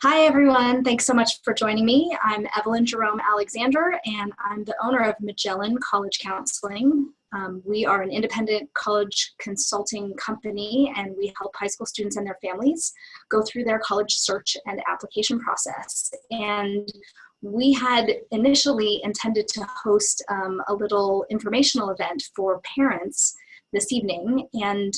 Hi everyone, thanks so much for joining me. I'm Evelyn Jerome-Alexander and I'm the owner of Magellan College Counseling. We are an independent college consulting company and we help high school students and their families go through their college search and application process. And we had initially intended to host a little informational event for parents this evening, and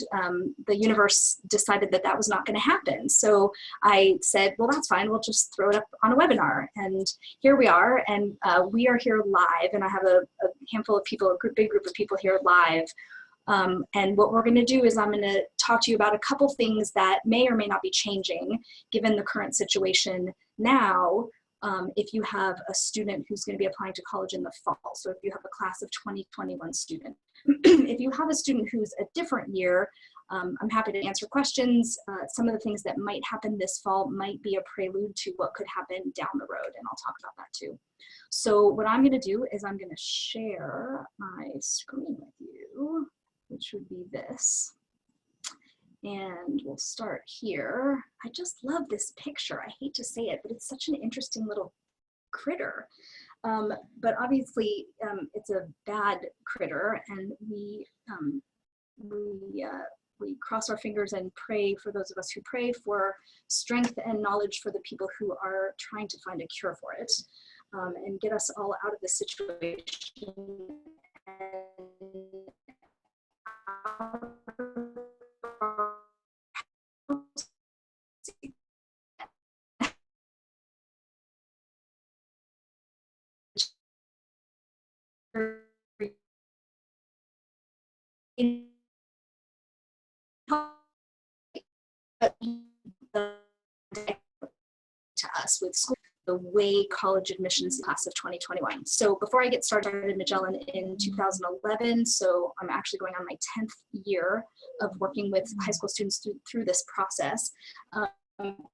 the universe decided that that was not going to happen. So I said, well, that's fine. We'll just throw it up on a webinar. And here we are, and we are here live, and I have a handful of people, big group of people here live. And what we're going to do is I'm going to talk to you about a couple things that may or may not be changing given the current situation now. If you have a student who's going to be applying to college in the fall, so if you have a class of 2021 student. If you have a student who's a different year, I'm happy to answer questions. Some of the things that might happen this fall might be a prelude to what could happen down the road, and I'll talk about that too. So what I'm going to do is I'm going to share my screen with you, which would be this. And we'll start here. I just love this picture. I hate to say it, but it's such an interesting little critter. But obviously it's a bad critter, and we cross our fingers and pray for those of us who pray for strength and knowledge for the people who are trying to find a cure for it, and get us all out of this situation and out to us with school, the way college admissions class of 2021. So before I get started, I started Magellan in 2011, so I'm actually going on my 10th year of working with high school students through this process.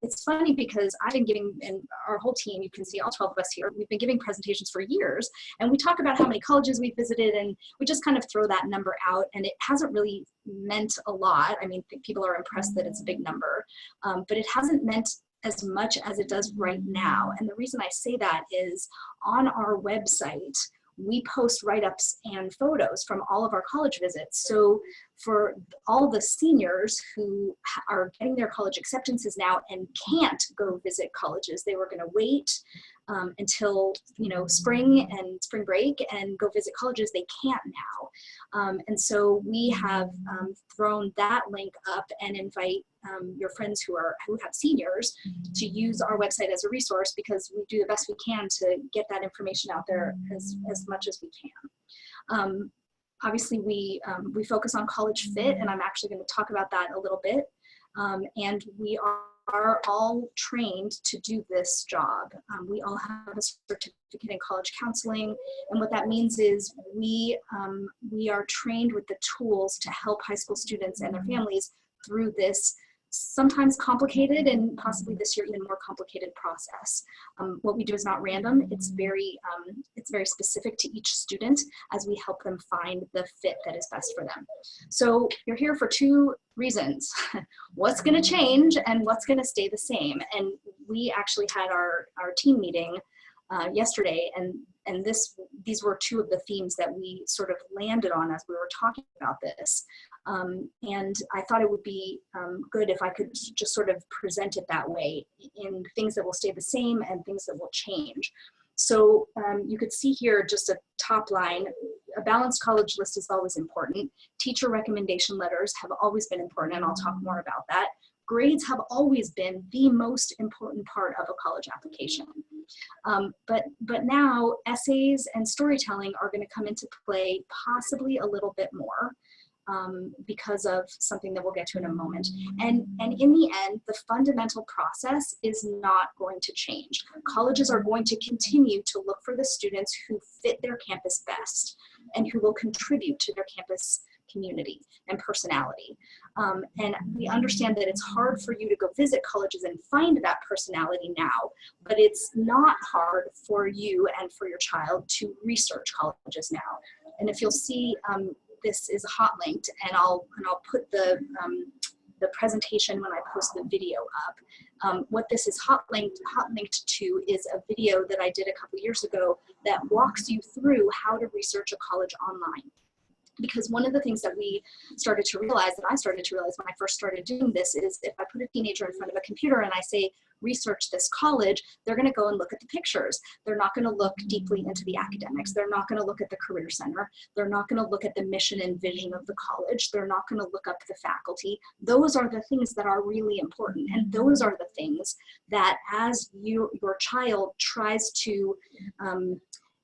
It's funny because I've been giving, and our whole team, you can see all 12 of us here, we've been giving presentations for years, and we talk about how many colleges we've visited, and we just kind of throw that number out, and it hasn't really meant a lot. I mean, people are impressed that it's a big number, but it hasn't meant as much as it does right now. And the reason I say that is on our website, we post write-ups and photos from all of our college visits. So for all the seniors who are getting their college acceptances now and can't go visit colleges, they were gonna wait until spring and spring break and go visit colleges, they can't now. And so we have thrown that link up and invite your friends who have seniors to use our website as a resource, because we do the best we can to get that information out there as much as we can. Obviously, we focus on college fit, and I'm actually going to talk about that a little bit. And we are all trained to do this job. We all have a certificate in college counseling, and what that means is we are trained with the tools to help high school students and their families through this sometimes complicated and possibly this year even more complicated process. What we do is not random. It's very specific to each student as we help them find the fit that is best for them. So you're here for two reasons: what's going to change and what's going to stay the same. And we actually had our team meeting yesterday, and these were two of the themes that we sort of landed on as we were talking about this. And I thought it would be good if I could just sort of present it that way, in things that will stay the same and things that will change. So you could see here just a top line. A balanced college list is always important. Teacher recommendation letters have always been important, and I'll talk more about that. Grades have always been the most important part of a college application. But now essays and storytelling are going to come into play possibly a little bit more, because of something that we'll get to in a moment. And in the end, the fundamental process is not going to change. Colleges are going to continue to look for the students who fit their campus best and who will contribute to their campus community and personality. And we understand that it's hard for you to go visit colleges and find that personality now, but it's not hard for you and for your child to research colleges now. And if you'll see, this is hot linked, and I'll put the presentation when I post the video up. What this is hot linked to is a video that I did a couple years ago that walks you through how to research a college online. Because one of the things that we started to realize, that I started to realize when I first started doing this, is if I put a teenager in front of a computer and I say, research this college, they're going to go and look at the pictures. They're not going to look deeply into the academics. They're not going to look at the career center. They're not going to look at the mission and vision of the college. They're not going to look up the faculty. Those are the things that are really important. And those are the things that as your child tries to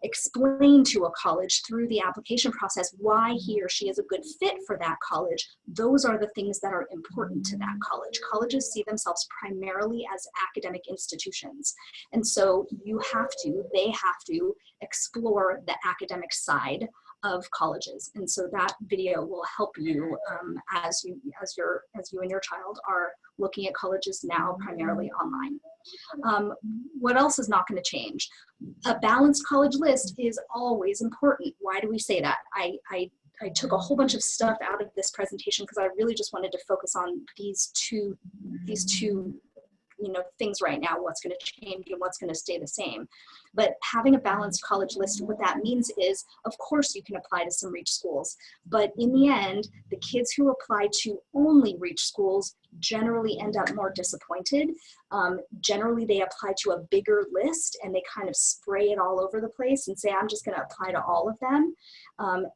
explain to a college through the application process why he or she is a good fit for that college, those are the things that are important to that college. Colleges see themselves primarily as academic institutions. And so they have to explore the academic side of colleges. And so that video will help you as you and your child are looking at colleges now primarily online. What else is not going to change? A balanced college list is always important. Why do we say that? I took a whole bunch of stuff out of this presentation because I really just wanted to focus on these two things right now, what's going to change and what's going to stay the same. But having a balanced college list, what that means is, of course, you can apply to some reach schools, but in the end, the kids who apply to only reach schools generally end up more disappointed. Generally, they apply to a bigger list and they kind of spray it all over the place and say, I'm just going to apply to all of them.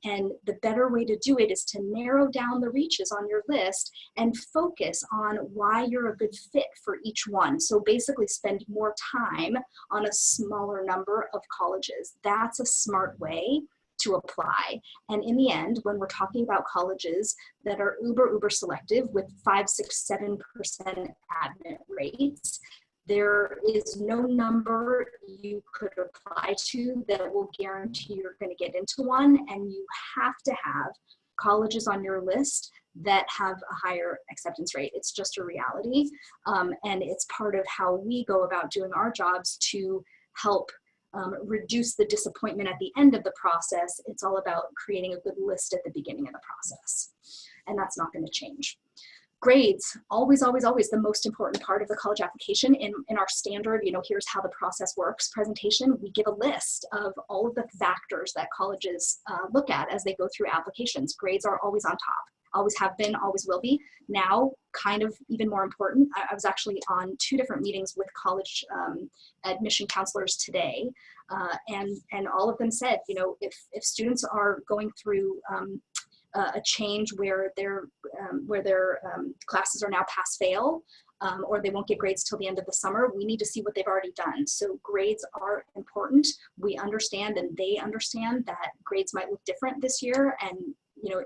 And the better way to do it is to narrow down the reaches on your list and focus on why you're a good fit for each one. So basically spend more time on a smaller number of colleges. That's a smart way to apply. And in the end, when we're talking about colleges that are uber selective with 5, 6, 7% admit rates, there is no number you could apply to that will guarantee you're going to get into one, and you have to have colleges on your list that have a higher acceptance rate. It's just a reality, and it's part of how we go about doing our jobs to help reduce the disappointment at the end of the process. It's all about creating a good list at the beginning of the process, and that's not going to change. Grades, always the most important part of the college application. In our standard, here's how the process works presentation, we give a list of all of the factors that colleges look at as they go through applications. Grades are always on top, always have been, always will be. Now, kind of even more important, I was actually on 2 different meetings with college admission counselors today, and all of them said, if students are going through a change where their classes are now pass-fail, or they won't get grades till the end of the summer, we need to see what they've already done. So grades are important. We understand, and they understand, that grades might look different this year. And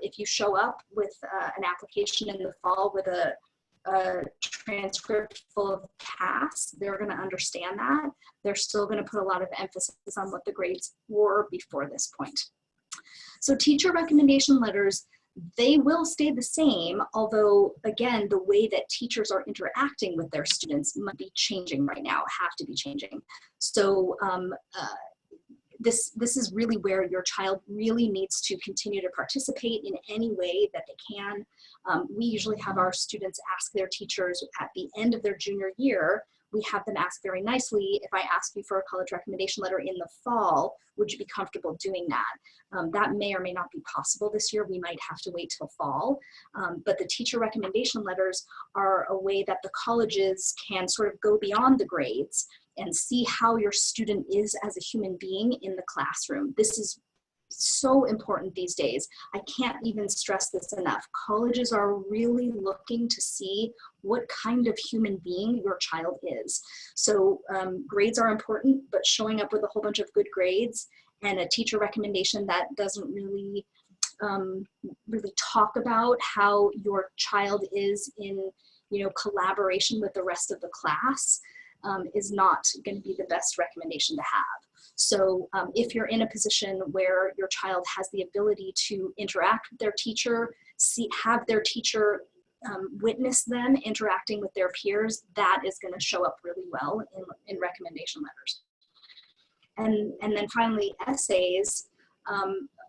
if you show up with an application in the fall with a transcript full of pass, they're going to understand that. They're still going to put a lot of emphasis on what the grades were before this point. So teacher recommendation letters, they will stay the same, although, again, the way that teachers are interacting with their students might be changing right now, have to be changing. So this is really where your child really needs to continue to participate in any way that they can. We usually have our students ask their teachers at the end of their junior year. We have them ask very nicely, if I ask you for a college recommendation letter in the fall, would you be comfortable doing that? That may or may not be possible this year. We might have to wait till fall. But the teacher recommendation letters are a way that the colleges can sort of go beyond the grades and see how your student is as a human being in the classroom. This is so important these days. I can't even stress this enough. Colleges are really looking to see what kind of human being your child is. So grades are important, but showing up with a whole bunch of good grades and a teacher recommendation that doesn't really talk about how your child is in collaboration with the rest of the class is not going to be the best recommendation to have. So if you're in a position where your child has the ability to interact with their teacher, have their teacher witness them interacting with their peers, that is going to show up really well in recommendation letters. And then finally, essays.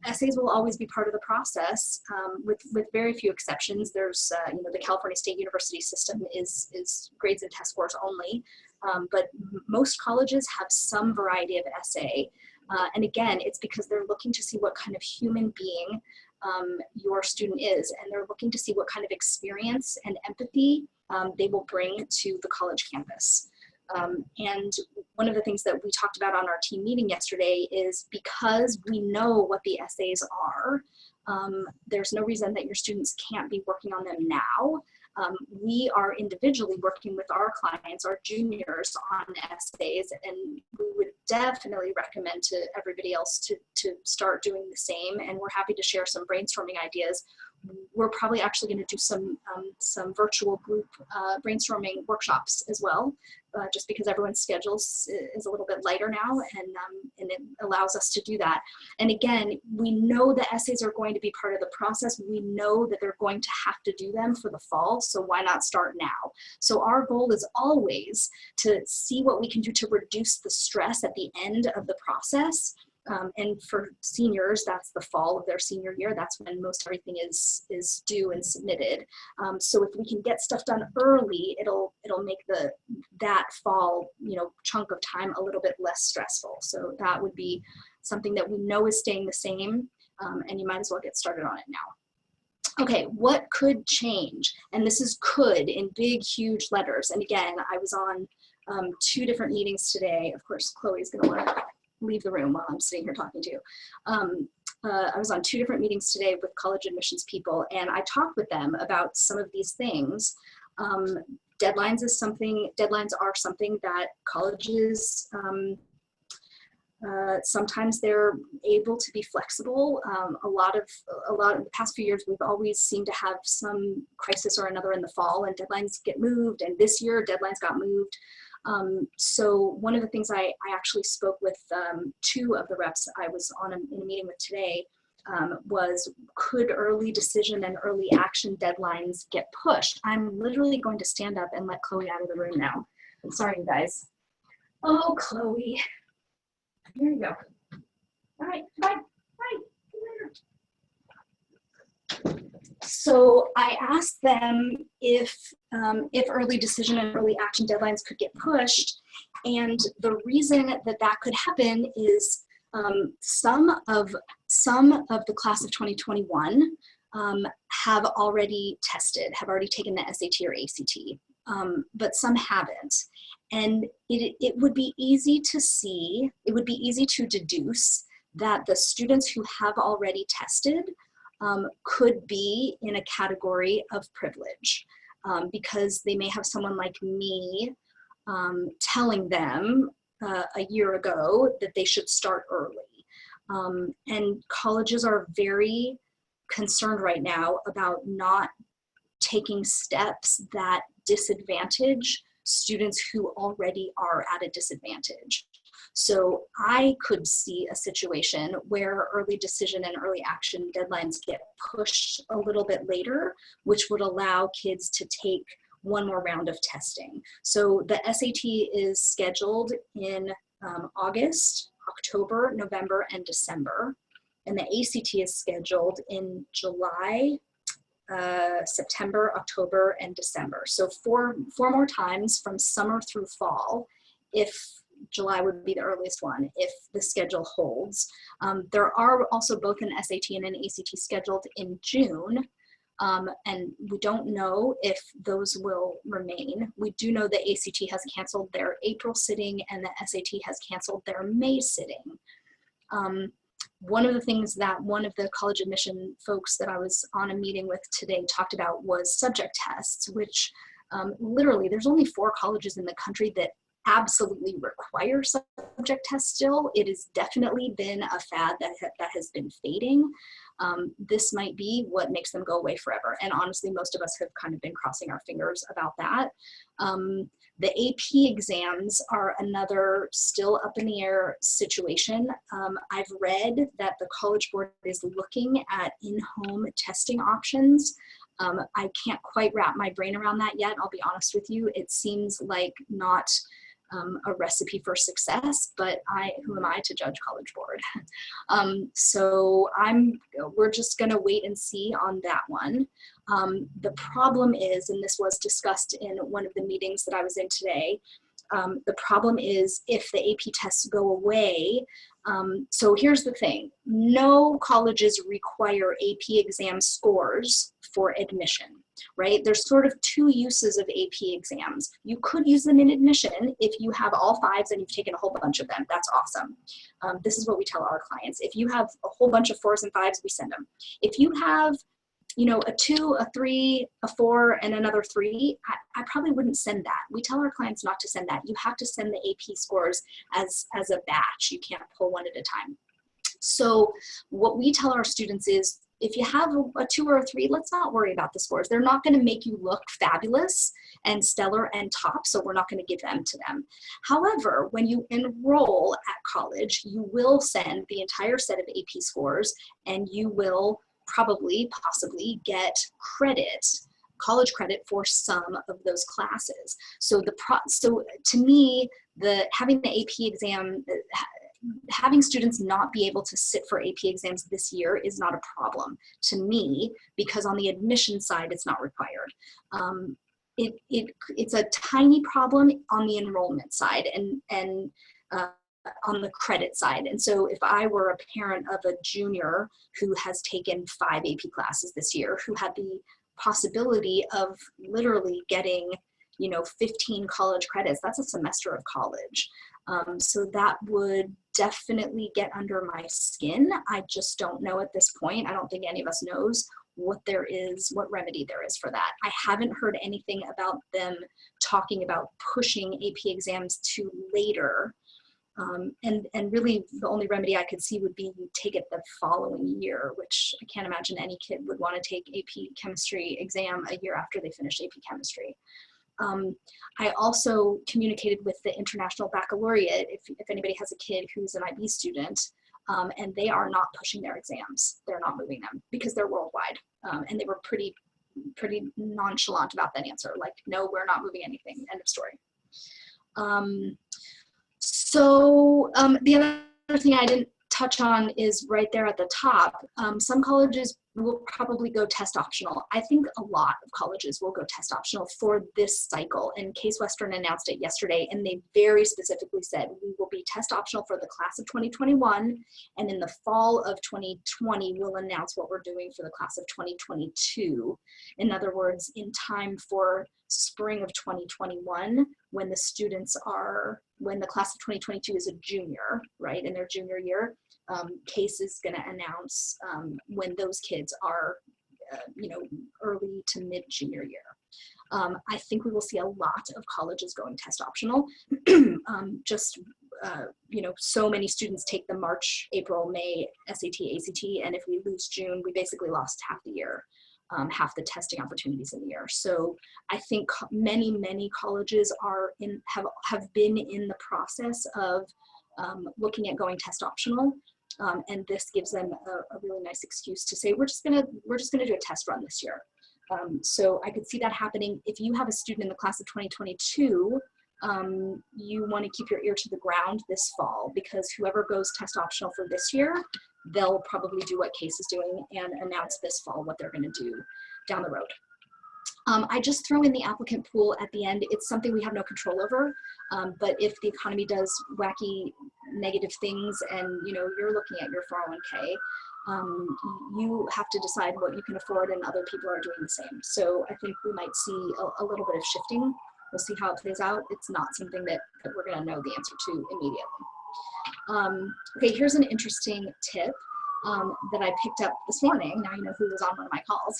essays will always be part of the process, with very few exceptions. There's, the California State University system is grades and test scores only, but most colleges have some variety of essay. And again, it's because they're looking to see what kind of human being your student is, and they're looking to see what kind of experience and empathy they will bring to the college campus. And one of the things that we talked about on our team meeting yesterday is, because we know what the essays are, there's no reason that your students can't be working on them now. We are individually working with our clients, our juniors, on essays, and we would definitely recommend to everybody else to start doing the same, and we're happy to share some brainstorming ideas. We're probably actually going to do some virtual group brainstorming workshops as well, just because everyone's schedules is a little bit lighter now, and it allows us to do that. And again, we know the essays are going to be part of the process. We know that they're going to have to do them for the fall, so why not start now? So our goal is always to see what we can do to reduce the stress at the end of the process. And for seniors, that's the fall of their senior year. That's when most everything is due and submitted. So if we can get stuff done early, it'll make that fall chunk of time a little bit less stressful. So that would be something that we know is staying the same, and you might as well get started on it now. Okay, what could change? And this is "could" in big, huge letters. And again, I was on 2 different meetings today. Of course, Chloe's going to want to leave the room while I'm sitting here talking to you. I was on 2 different meetings today with college admissions people, and I talked with them about some of these things. Deadlines are something that colleges, sometimes they're able to be flexible. A lot of the past few years, we've always seemed to have some crisis or another in the fall, and deadlines get moved, and this year deadlines got moved. So one of the things I actually spoke with 2 of the reps I was in a meeting with today was, could early decision and early action deadlines get pushed? I'm literally going to stand up and let Chloe out of the room now. I'm sorry, you guys. Oh, Chloe. Here you go. All right, bye. So I asked them if early decision and early action deadlines could get pushed, and the reason that could happen is some of the class of 2021 have already taken the SAT or ACT, but some haven't. And it would be easy to see, it would be easy to deduce that the students who have already tested could be in a category of privilege, because they may have someone like me telling them a year ago that they should start early. And colleges are very concerned right now about not taking steps that disadvantage students who already are at a disadvantage. So I could see a situation where early decision and early action deadlines get pushed a little bit later, which would allow kids to take one more round of testing. So the SAT is scheduled in August, October, November, and December. And the ACT is scheduled in July, September, October, and December. So four more times from summer through fall, if July would be the earliest one, if the schedule holds. There are also both an SAT and an ACT scheduled in June, and we don't know if those will remain. We do know the ACT has canceled their April sitting and the SAT has canceled their May sitting. One of the things that one of the college admission folks that I was on a meeting with today talked about was subject tests, which literally there's only 4 colleges in the country that absolutely require subject tests still. It has definitely been a fad that has been fading. This might be what makes them go away forever. And honestly, most of us have kind of been crossing our fingers about that. The AP exams are another still up in the air situation. I've read that the College Board is looking at in-home testing options. I can't quite wrap my brain around that yet, I'll be honest with you. It seems like not a recipe for success, but who am I to judge College Board? So we're just gonna wait and see on that one. The problem is, and this was discussed in one of the meetings that I was in today, the problem is if the AP tests go away, so here's the thing, no colleges require AP exam scores for admission, right? There's sort of two uses of AP exams. You could use them in admission if you have all fives and you've taken a whole bunch of them. That's awesome. This is what we tell our clients. If you have a whole bunch of fours and fives, we send them. If you have, you know, a 2, a 3, a 4, and another 3, I probably wouldn't send that. We tell our clients not to send that. You have to send the AP scores as a batch. You can't pull one at a time. So what we tell our students is, if you have a 2 or a 3, let's not worry about the scores. They're not going to make you look fabulous and stellar and top, so we're not going to give them to them. However, when you enroll at college, you will send the entire set of AP scores, and you will possibly get credit, college credit for some of those classes. So so to me, having the AP exam, having students not be able to sit for AP exams this year is not a problem to me, because on the admission side, it's not required. It's a tiny problem on the enrollment side and on the credit side. And so if I were a parent of a junior who has taken 5 AP classes this year, who had the possibility of literally getting, you know, 15 college credits, that's a semester of college. So that would definitely get under my skin. I just don't know at this point. I don't think any of us knows what remedy there is for that. I haven't heard anything about them talking about pushing AP exams to later. And really the only remedy I could see would be you take it the following year, which I can't imagine any kid would want to take AP chemistry exam a year after they finish AP chemistry. I also communicated with the International Baccalaureate, if anybody has a kid who's an IB student, and they are not pushing their exams. They're not moving them because they're worldwide. And they were pretty nonchalant about that answer. Like, no, we're not moving anything, end of story. The other thing I didn't touch on is right there at the top. Some colleges will probably go test optional. I think a lot of colleges will go test optional for this cycle, and Case Western announced it yesterday, and they very specifically said we will be test optional for the class of 2021, and in the fall of 2020 we'll announce what we're doing for the class of 2022. In other words, in time for spring of 2021, when the class of 2022 is a junior, right, in their junior year, Case is going to announce when those kids are, early to mid junior year. I think we will see a lot of colleges going test optional. So many students take the March, April, May SAT, ACT, and if we lose June, we basically lost half the year. Half the testing opportunities in the year. So I think many colleges have been in the process of looking at going test optional, and this gives them a really nice excuse to say we're just gonna do a test run this year. So I could see that happening. If you have a student in the class of 2022, you want to keep your ear to the ground this fall, because whoever goes test optional for this year, they'll probably do what Case is doing and announce this fall what they're going to do down the road. I just throw in the applicant pool at the end. It's something we have no control over, but if the economy does wacky negative things and you're looking at your 401k, you have to decide what you can afford, and other people are doing the same. So I think we might see a little bit of shifting. We'll see how it plays out. It's not something that we're going to know the answer to immediately. Okay, here's an interesting tip that I picked up this morning. Now you know who was on one of my calls.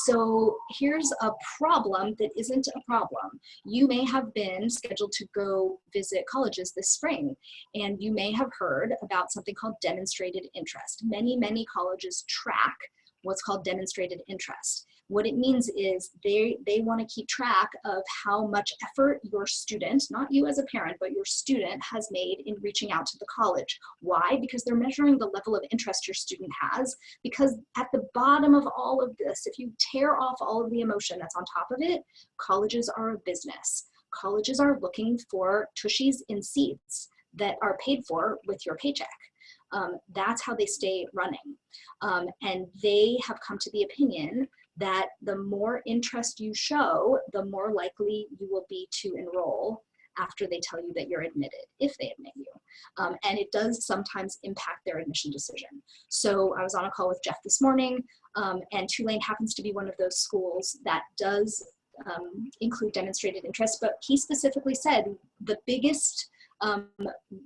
So here's a problem that isn't a problem. You may have been scheduled to go visit colleges this spring, and you may have heard about something called demonstrated interest. Many colleges track what's called demonstrated interest. What it means is they want to keep track of how much effort your student, not you as a parent, but your student has made in reaching out to the college. Why? Because they're measuring the level of interest your student has, because at the bottom of all of this, if you tear off all of the emotion that's on top of it, colleges are a business. colleges are looking for tushies in seats that are paid for with your paycheck. That's how they stay running. And they have come to the opinion that the more interest you show, the more likely you will be to enroll after they tell you that you're admitted, if they admit you. And it does sometimes impact their admission decision. So I was on a call with Jeff this morning, and Tulane happens to be one of those schools that does include demonstrated interest, but he specifically said the biggest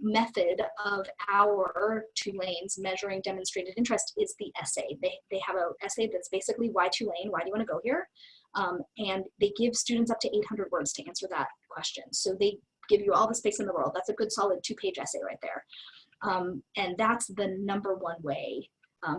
method of our Tulane's measuring demonstrated interest is the essay. They have an essay that's basically, why Tulane, why do you want to go here? And they give students up to 800 words to answer that question. So they give you all the space in the world. That's a good solid 2-page essay right there. And that's the number one way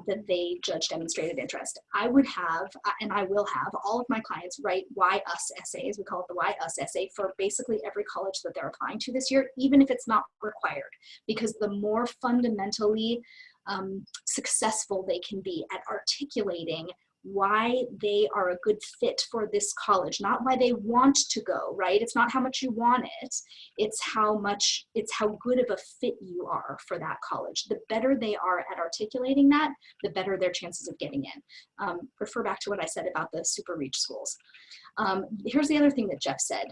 that they judge demonstrated interest. I would have, and I will have, all of my clients write why us essays. We call it the why us essay for basically every college that they're applying to this year, even if it's not required, because the more fundamentally successful they can be at articulating why they are a good fit for this college, not why they want to go, right? It's not how much you want it, it's how good of a fit you are for that college. The better they are at articulating that, the better their chances of getting in. Refer back to what I said about the super reach schools. Here's the other thing that Jeff said.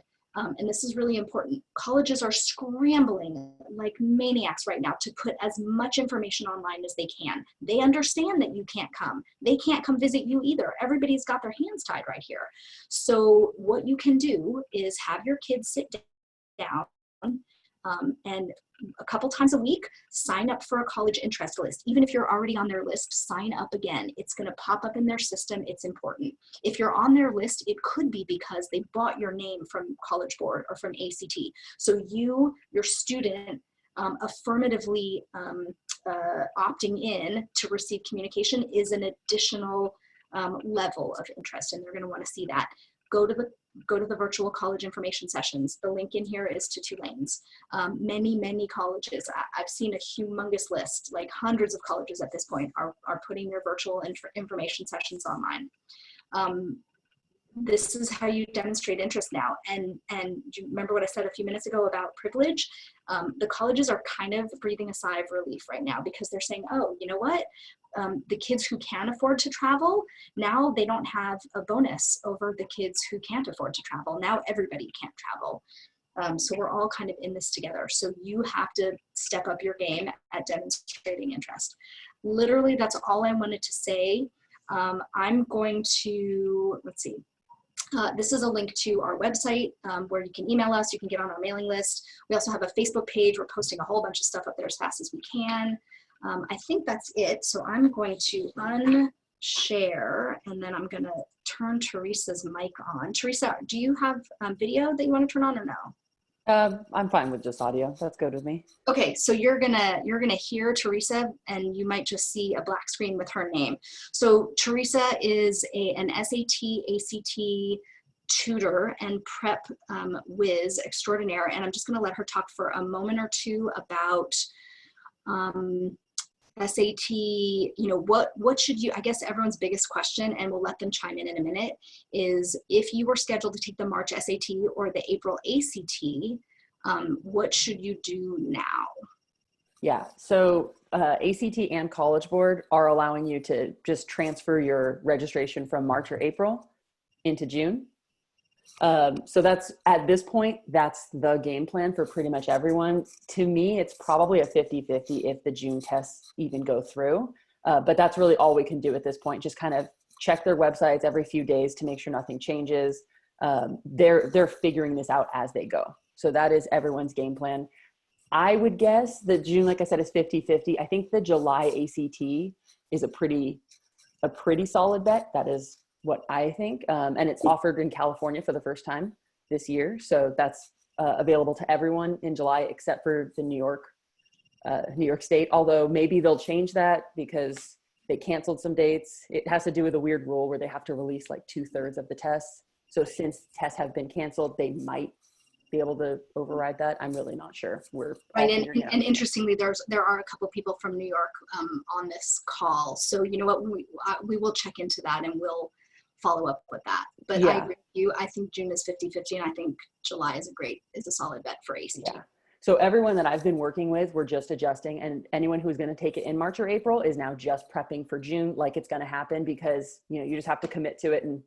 And this is really important. Colleges are scrambling like maniacs right now to put as much information online as they can. They understand that you can't come. They can't come visit you either. Everybody's got their hands tied right here. So what you can do is have your kids sit down and a couple times a week, sign up for a college interest list. Even if you're already on their list, sign up again. It's going to pop up in their system. It's important. If you're on their list, it could be because they bought your name from College Board or from ACT. So your student, affirmatively opting in to receive communication is an additional level of interest, and they're going to want to see that. Go to the virtual college information sessions. The link in here is to Tulane's. Many colleges, I've seen a humongous list, like hundreds of colleges at this point are putting their virtual information sessions online. This is how you demonstrate interest now. And do you remember what I said a few minutes ago about privilege? The colleges are kind of breathing a sigh of relief right now because they're saying, oh, you know what? The kids who can afford to travel, now they don't have a bonus over the kids who can't afford to travel. Now everybody can't travel. So we're all kind of in this together. So you have to step up your game at demonstrating interest. Literally, that's all I wanted to say. I'm going to, let's see. This is a link to our website where you can email us, you can get on our mailing list. We also have a Facebook page. We're posting a whole bunch of stuff up there as fast as we can. I think that's it. So I'm going to unshare and then I'm gonna turn Teresa's mic on. Teresa, do you have video that you want to turn on or no? I'm fine with just audio. That's good with me. Okay, so you're gonna hear Teresa, and you might just see a black screen with her name. So Teresa is an SAT, ACT tutor and prep whiz extraordinaire, and I'm just gonna let her talk for a moment or two about SAT. You know, what should you, I guess everyone's biggest question, and we'll let them chime in a minute, is if you were scheduled to take the March SAT or the April ACT, what should you do now? Yeah, so ACT and College Board are allowing you to just transfer your registration from March or April into June. So that's, at this point, that's the game plan for pretty much everyone. To me, it's probably a 50-50 if the June tests even go through. But that's really all we can do at this point. Just kind of check their websites every few days to make sure nothing changes. They're figuring this out as they go. So that is everyone's game plan. I would guess that June, like I said, is 50-50. I think the July ACT is a pretty solid bet. That is what I think. And it's offered in California for the first time this year. So that's available to everyone in July, except for the New York State. Although maybe they'll change that because they canceled some dates. It has to do with a weird rule where they have to release like 2/3 of the tests. So since tests have been canceled, they might be able to override that. I'm really not sure. We're right, and interestingly, there are a couple people from New York on this call. So you know what, we will check into that, and we'll follow up with that. But I agree with you. I think June is 50-50, and I think July is a solid bet for ACT. Yeah. So everyone that I've been working with, we're just adjusting, and anyone who's going to take it in March or April is now just prepping for June, like it's going to happen, because, you know, you just have to commit to it and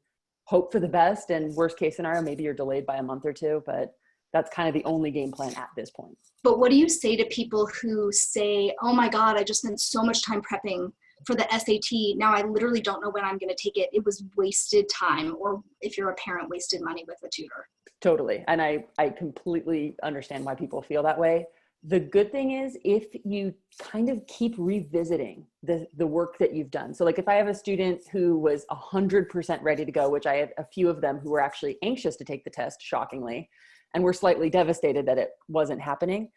hope for the best. And worst case scenario, maybe you're delayed by a month or two, but that's kind of the only game plan at this point. But what do you say to people who say, oh my God, I just spent so much time prepping for the SAT. Now I literally don't know when I'm going to take it. It was wasted time. Or if you're a parent, wasted money with a tutor. Totally. And I completely understand why people feel that way. The good thing is if you kind of keep revisiting the work that you've done. So like if I have a student who was 100% ready to go, which I had a few of them who were actually anxious to take the test, shockingly, and were slightly devastated that it wasn't happening.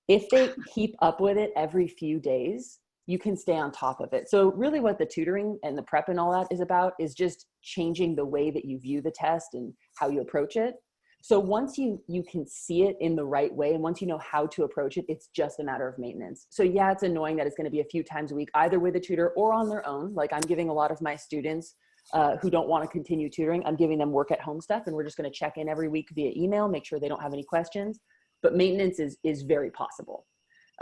If they keep up with it every few days, you can stay on top of it. So really what the tutoring and the prep and all that is about is just changing the way that you view the test and how you approach it. So once you can see it in the right way, and once you know how to approach it, it's just a matter of maintenance. So yeah, it's annoying that it's going to be a few times a week, either with a tutor or on their own. Like I'm giving a lot of my students who don't want to continue tutoring, I'm giving them work at home stuff, and we're just going to check in every week via email, make sure they don't have any questions. But maintenance is very possible.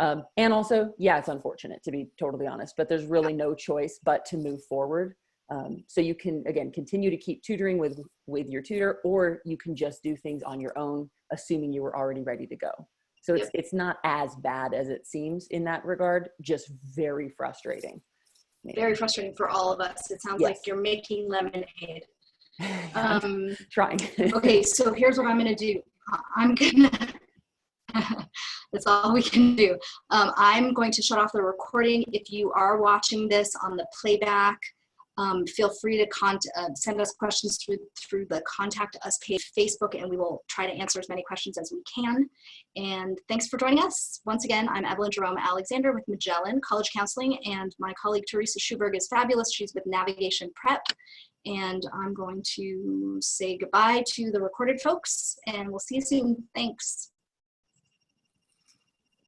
And also, yeah, it's unfortunate, to be totally honest, but there's really no choice but to move forward. So you can, again, continue to keep tutoring with your tutor, or you can just do things on your own, assuming you were already ready to go. So it's not as bad as it seems in that regard, just very frustrating. Maybe. Very frustrating for all of us. It sounds like you're making lemonade. Trying. Okay, so here's what I'm going to do. I'm going to, that's all we can do. I'm going to shut off the recording. If you are watching this on the playback, feel free to send us questions through the Contact Us page, Facebook, and we will try to answer as many questions as we can. And thanks for joining us. Once again, I'm Evelyn Jerome-Alexander with Magellan College Counseling, and my colleague Teresa Schuberg is fabulous. She's with Navigation Prep. And I'm going to say goodbye to the recorded folks, and we'll see you soon. Thanks.